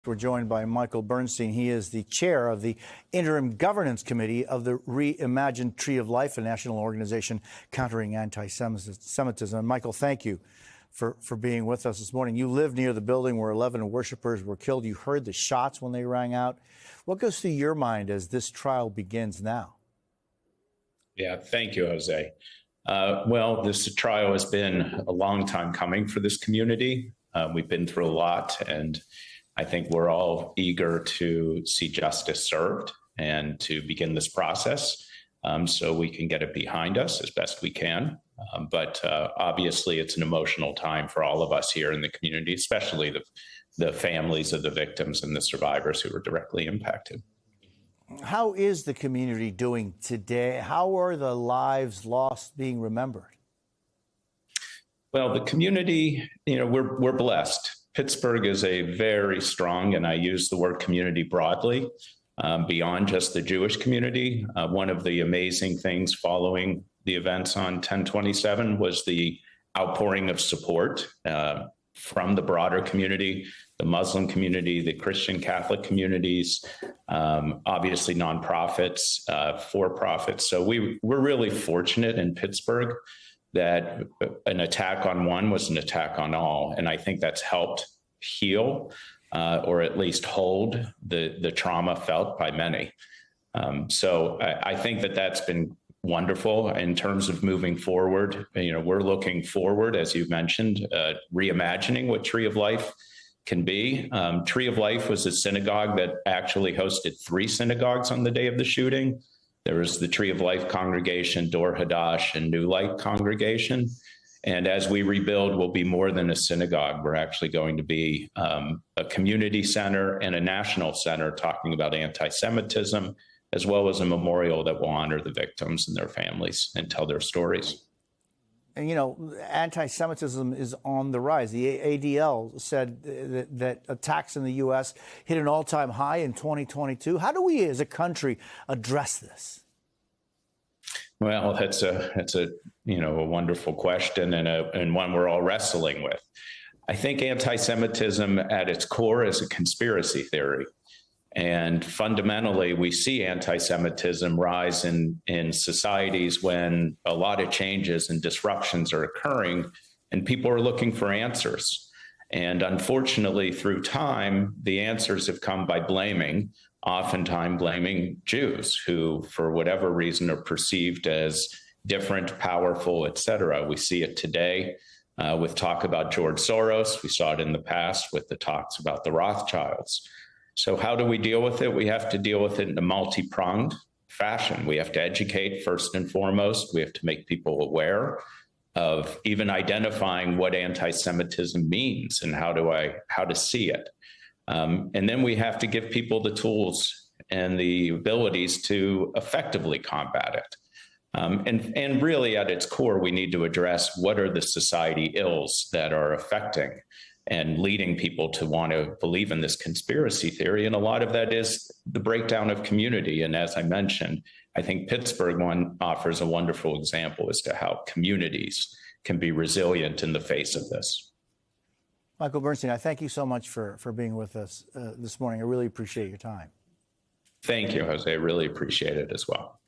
We're joined by Michael Bernstein. He is the chair of the Interim Governance Committee of the Reimagined Tree of Life, a national organization countering anti-Semitism. Michael, thank you for being with us this morning. You live near the building where 11 worshipers were killed. You heard the shots when they rang out. What goes through your mind as this trial begins now? Yeah, thank you, Jose. Well, this trial has been a long time coming for this community. We've been through a lot, and I think we're all eager to see justice served and to begin this process so we can get it behind us as best we can. But obviously, it's an emotional time for all of us here in the community, especially the families of the victims and the survivors who were directly impacted. How is the community doing today? How are the lives lost being remembered? Well, the community, we're blessed. Pittsburgh is a very strong, and I use the word community broadly, beyond just the Jewish community. One of the amazing things following the events on 10/27 was the outpouring of support from the broader community, the Muslim community, the Christian Catholic communities, obviously nonprofits, for-profits. So we're really fortunate in Pittsburgh that an attack on one was an attack on all. And I think that's helped heal or at least hold the trauma felt by many. So I think that's been wonderful in terms of moving forward. We're looking forward, as you mentioned, reimagining what Tree of Life can be. Tree of Life was a synagogue that actually hosted 3 synagogues on the day of the shooting. There was the Tree of Life congregation, Dor Hadash, and New Light congregation. And as we rebuild, we'll be more than a synagogue. We're actually going to be a community center and a national center talking about anti-Semitism, as well as a memorial that will honor the victims and their families and tell their stories. And, anti-Semitism is on the rise. The ADL said that attacks in the U.S. hit an all-time high in 2022. How do we as a country address this? Well, that's a wonderful question and one we're all wrestling with. I think anti-Semitism at its core is a conspiracy theory. And fundamentally, we see anti-Semitism rise in societies when a lot of changes and disruptions are occurring and people are looking for answers. And unfortunately, through time, the answers have come by oftentimes blaming Jews who, for whatever reason, are perceived as different, powerful, et cetera. We see it today with talk about George Soros. We saw it in the past with the talks about the Rothschilds. So how do we deal with it? We have to deal with it in a multi-pronged fashion. We have to educate first and foremost. We have to make people aware of even identifying what anti-Semitism means and how to see it. And then we have to give people the tools and the abilities to effectively combat it. And really at its core, we need to address what are the society ills that are affecting and leading people to want to believe in this conspiracy theory. And a lot of that is the breakdown of community. And as I mentioned, I think Pittsburgh offers a wonderful example as to how communities can be resilient in the face of this. Michael Bernstein, I thank you so much for being with us this morning. I really appreciate your time. Thank you, Jose. I really appreciate it as well.